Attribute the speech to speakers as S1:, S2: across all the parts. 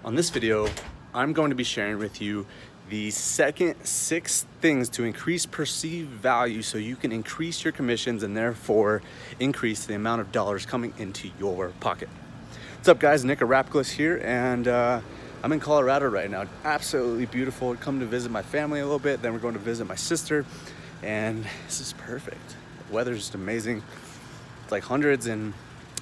S1: On this video, I'm going to be sharing with you the second 6 things to increase perceived value so you can increase your commissions and therefore increase the amount of dollars coming into your pocket. What's up guys, Nick Arapagos here, and I'm in Colorado right now. Absolutely beautiful. Come to visit my family a little bit, then we're going to visit my sister, and this is perfect. The weather's just amazing. It's like hundreds in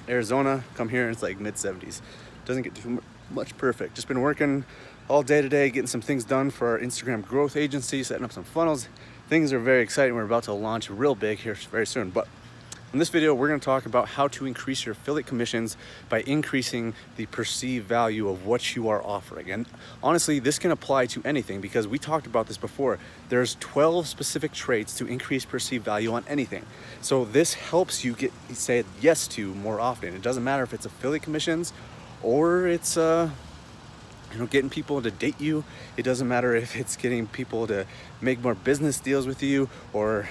S1: Arizona. Come here and it's like mid-70s. Doesn't get too much perfect. Just been working all day today, getting some things done for our Instagram growth agency, setting up some funnels. Things are very exciting. We're about to launch real big here very soon. But in this video, we're going to talk about how to increase your affiliate commissions by increasing the perceived value of what you are offering. And honestly, this can apply to anything because we talked about this before. There's 12 specific traits to increase perceived value on anything. So this helps you say yes to more often. It doesn't matter if it's affiliate commissions or it's getting people to date you. It doesn't matter if it's getting people to make more business deals with you or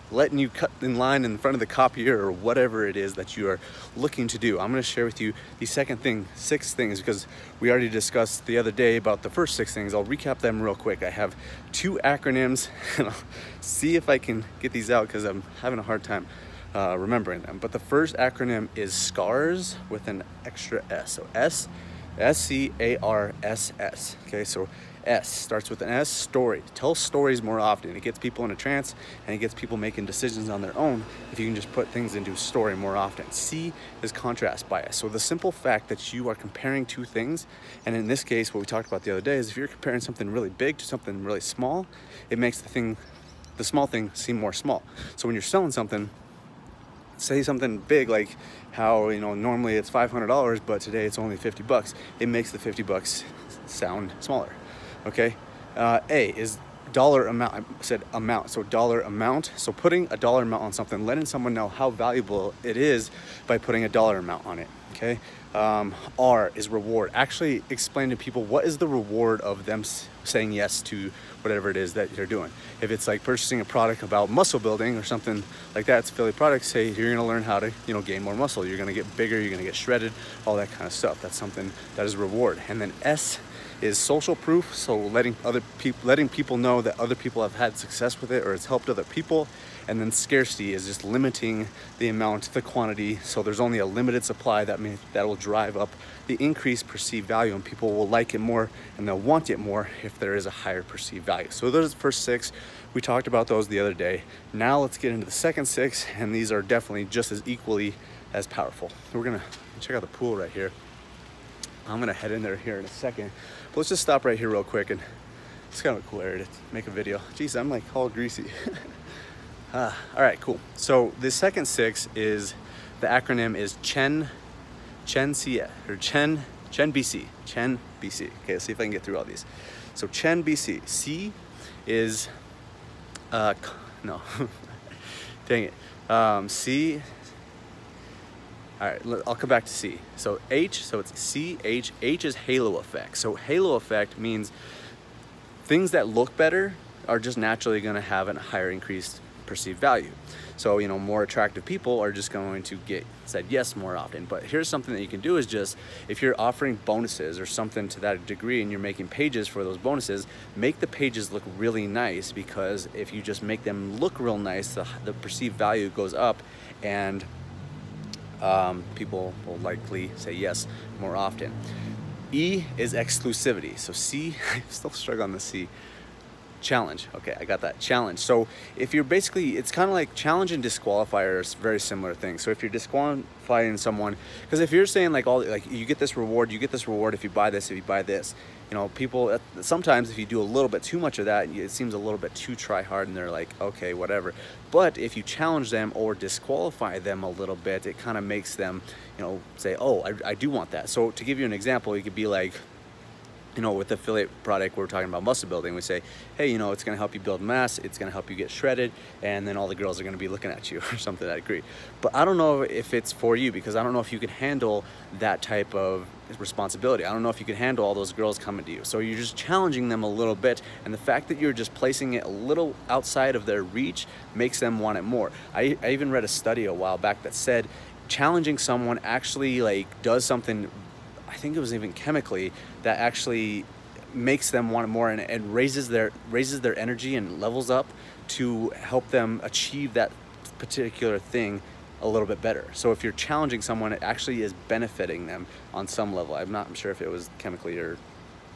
S1: letting you cut in line in front of the copier or whatever it is that you are looking to do. I'm going to share with you the second thing, 6 things, because we already discussed the other day about the first 6 things. I'll recap them real quick. I have 2 acronyms and I'll see if I can get these out because I'm having a hard time remembering them. But the first acronym is SCARS with an extra S. So S-C-A-R-S-S. Okay, so S starts with an S, story. Tell stories more often. It gets people in a trance and it gets people making decisions on their own if you can just put things into story more often. C is contrast bias. So the simple fact that you are comparing 2 things, and in this case, what we talked about the other day is if you're comparing something really big to something really small, it makes the small thing seem more small. So when you're selling something, say something big like how normally it's $500 but today it's only $50, it makes the $50 sound smaller. Okay, A is dollar amount. I said amount, so dollar amount. So putting a dollar amount on something, letting someone know how valuable it is by putting a dollar amount on it. Okay, R is reward. Actually explain to people what is the reward of them saying yes to whatever it is that you're doing. If it's like purchasing a product about muscle building or something like that, it's affiliate products. Say you're gonna learn how to gain more muscle, you're gonna get bigger, you're gonna get shredded, all that kind of stuff. That's something that is reward. And then S is social proof, so letting people know that other people have had success with it or it's helped other people. And then scarcity is just limiting the amount, the quantity, so there's only a limited supply. That will drive up the increased perceived value, and people will like it more and they'll want it more if there is a higher perceived value. So those are the first 6. We talked about those the other day. Now let's get into the second 6, and these are definitely just as equally as powerful. We're gonna check out the pool right here. I'm gonna head in there here in a second, but let's just stop right here real quick, and it's kind of a cool area to make a video. Jeez, I'm like all greasy. All right, cool. So the second 6 is, the acronym is Chen BC. Okay, let's see if I can get through all these. So Chen BC. C is no, dang it. C. All right, I'll come back to C. So H, so it's C-H. H is halo effect. So halo effect means things that look better are just naturally going to have a higher increased perceived value. So more attractive people are just going to get said yes more often. But here's something that you can do is just, if you're offering bonuses or something to that degree and you're making pages for those bonuses, make the pages look really nice, because if you just make them look real nice, the perceived value goes up, and people will likely say yes more often. E is exclusivity. So C, I'm still struggling on the C. Challenge. Okay, I got that. Challenge. So if you're basically, it's kind of like challenge and disqualifier is very similar things. So if you're disqualifying someone, because if you're saying like you get this reward if you buy this, if you buy this, people sometimes if you do a little bit too much of that, it seems a little bit too try hard and they're like, okay, whatever. But if you challenge them or disqualify them a little bit, it kind of makes them say, oh, I do want that. So to give you an example, you could be like, with the affiliate product, we're talking about muscle building. We say, hey, it's going to help you build mass, it's going to help you get shredded, and then all the girls are going to be looking at you or something to that degree. But I don't know if it's for you, because I don't know if you can handle that type of responsibility. I don't know if you can handle all those girls coming to you. So you're just challenging them a little bit, and the fact that you're just placing it a little outside of their reach makes them want it more. I even read a study a while back that said challenging someone actually does something I think it was even chemically, that actually makes them want more, and raises their energy and levels up to help them achieve that particular thing a little bit better. So if you're challenging someone, it actually is benefiting them on some level. I'm not sure if it was chemically or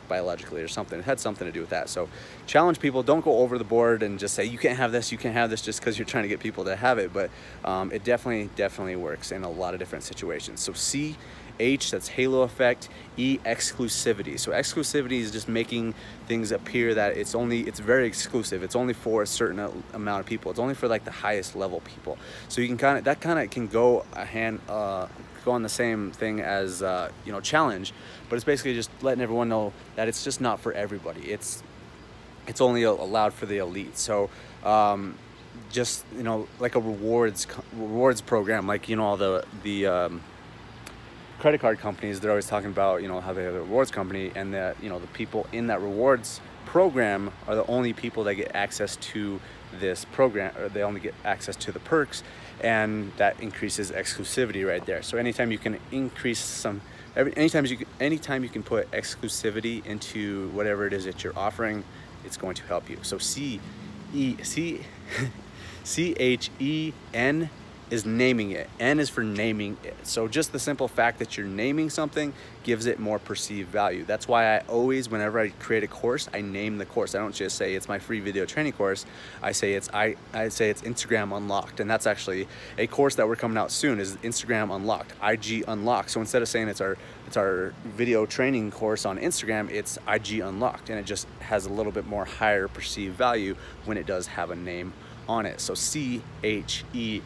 S1: biologically or something. It had something to do with that. So challenge people. Don't go over the board and just say you can't have this, you can't have this, just because you're trying to get people to have it. But it definitely works in a lot of different situations. So H, that's halo effect. E, exclusivity. So exclusivity is just making things appear that it's very exclusive. It's only for a certain amount of people. It's only for like the highest level people. So you can that kind of can go go on the same thing as you know, challenge, but it's basically just letting everyone know that it's just not for everybody. It's only allowed for the elite. So just, you know, like a rewards program, like, you know, all the credit card companies, they're always talking about, you know, how they have a rewards company, and that, you know, the people in that rewards program are the only people that get access to this program, or they only get access to the perks, and that increases exclusivity right there. So anytime you can increase anytime you can put exclusivity into whatever it is that you're offering, it's going to help you. So CHEN is naming it. N is for naming it. So just the simple fact that you're naming something gives it more perceived value. That's why I always, whenever I create a course, I name the course. I don't just say it's my free video training course. I say it's Instagram Unlocked, and that's actually a course that we're coming out soon, is Instagram Unlocked, IG Unlocked. So instead of saying it's our video training course on Instagram, it's IG Unlocked, and it just has a little bit more higher perceived value when it does have a name on it. So CHENB.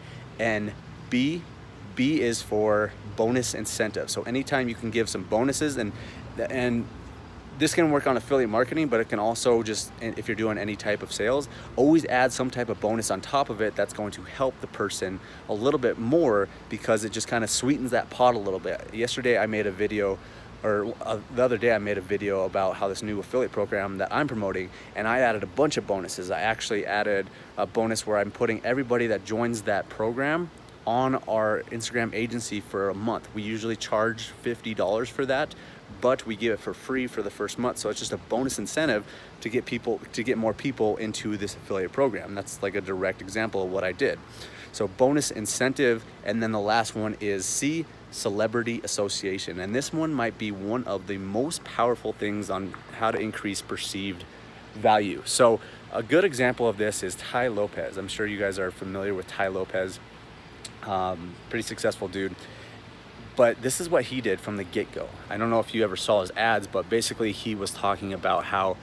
S1: B is for bonus incentive. So anytime you can give some bonuses, and this can work on affiliate marketing, but it can also just, if you're doing any type of sales, always add some type of bonus on top of it that's going to help the person a little bit more, because it just kind of sweetens that pot a little bit. Yesterday I made a video, or the other day I made a video about how this new affiliate program that I'm promoting, and I added a bunch of bonuses. I actually added a bonus where I'm putting everybody that joins that program on our Instagram agency for a month. We usually charge $50 for that, but we give it for free for the first month. So it's just a bonus incentive to get more people into this affiliate program. That's like a direct example of what I did. So bonus incentive, and then the last one is C, celebrity association. And this one might be one of the most powerful things on how to increase perceived value. So a good example of this is Tai Lopez. I'm sure you guys are familiar with Tai Lopez. Pretty successful dude. But this is what he did from the get-go. I don't know if you ever saw his ads, but basically he was talking about how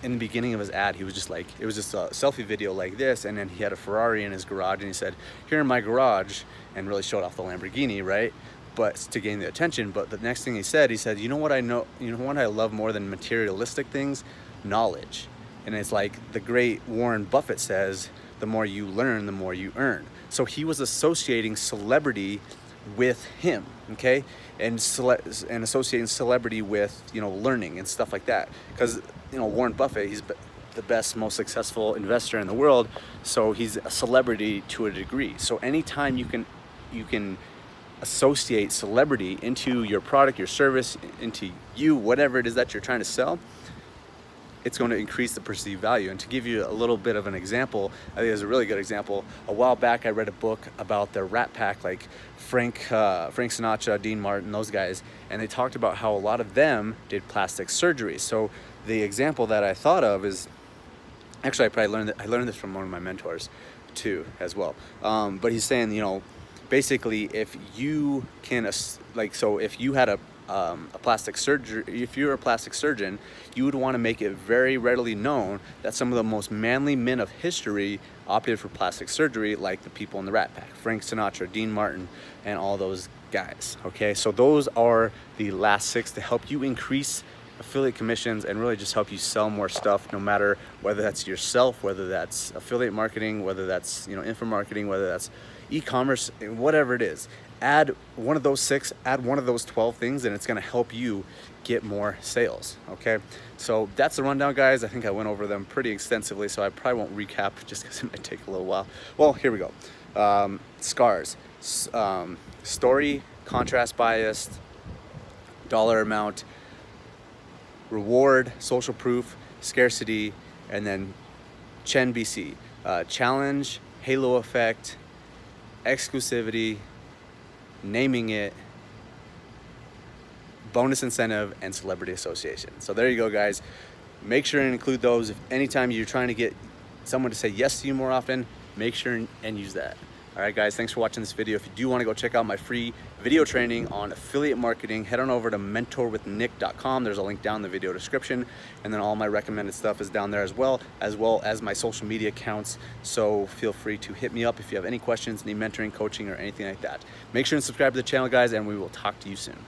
S1: in the beginning of his ad, he was just like, it was just a selfie video like this, and then he had a Ferrari in his garage, and he said, "Here in my garage," and really showed off the Lamborghini, right? But to gain the attention. But the next thing he said, you know what I love more than materialistic things? Knowledge. And it's like the great Warren Buffett says, the more you learn, the more you earn. So he was associating celebrity with him, okay? And associating celebrity with, you know, learning and stuff like that. Because, you know, Warren Buffett, he's the best, most successful investor in the world, so he's a celebrity to a degree. So anytime you can associate celebrity into your product, your service, into you, whatever it is that you're trying to sell, it's going to increase the perceived value. And to give you a little bit of an example, I think it's a really good example. A while back, I read a book about the Rat Pack, like Frank Sinatra, Dean Martin, those guys, and they talked about how a lot of them did plastic surgery. So the example that I thought of is, actually I learned this from one of my mentors too as well. But he's saying, you know, basically if you can, like, so if you had a plastic surgery, if you're a plastic surgeon, you would want to make it very readily known that some of the most manly men of history opted for plastic surgery, like the people in the Rat Pack, Frank Sinatra, Dean Martin, and all those guys. Okay, so those are the last 6 to help you increase affiliate commissions and really just help you sell more stuff, no matter whether that's yourself, whether that's affiliate marketing, whether that's, you know, info marketing, whether that's e-commerce, whatever it is. Add one of those 6, add one of those 12 things, and it's going to help you get more sales. Okay, so that's the rundown, guys. I think I went over them pretty extensively, so I probably won't recap just because it might take a little while. Well, here we go. Scars, story, contrast biased, dollar amount, reward, social proof, scarcity, and then Chen BC, challenge, halo effect, exclusivity, naming it, bonus incentive, and celebrity association. So there you go, guys. Make sure and include those. If anytime you're trying to get someone to say yes to you more often, make sure and use that. All right, guys, thanks for watching this video. If you do want to go check out my free video training on affiliate marketing, head on over to mentorwithnick.com. There's a link down in the video description, and then all my recommended stuff is down there as well as my social media accounts. So feel free to hit me up if you have any questions, need mentoring, coaching, or anything like that. Make sure and subscribe to the channel, guys, and we will talk to you soon.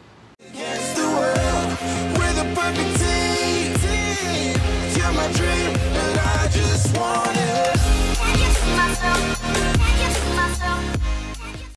S2: Against the world, we're the perfect team. You're my dream, and I just want it.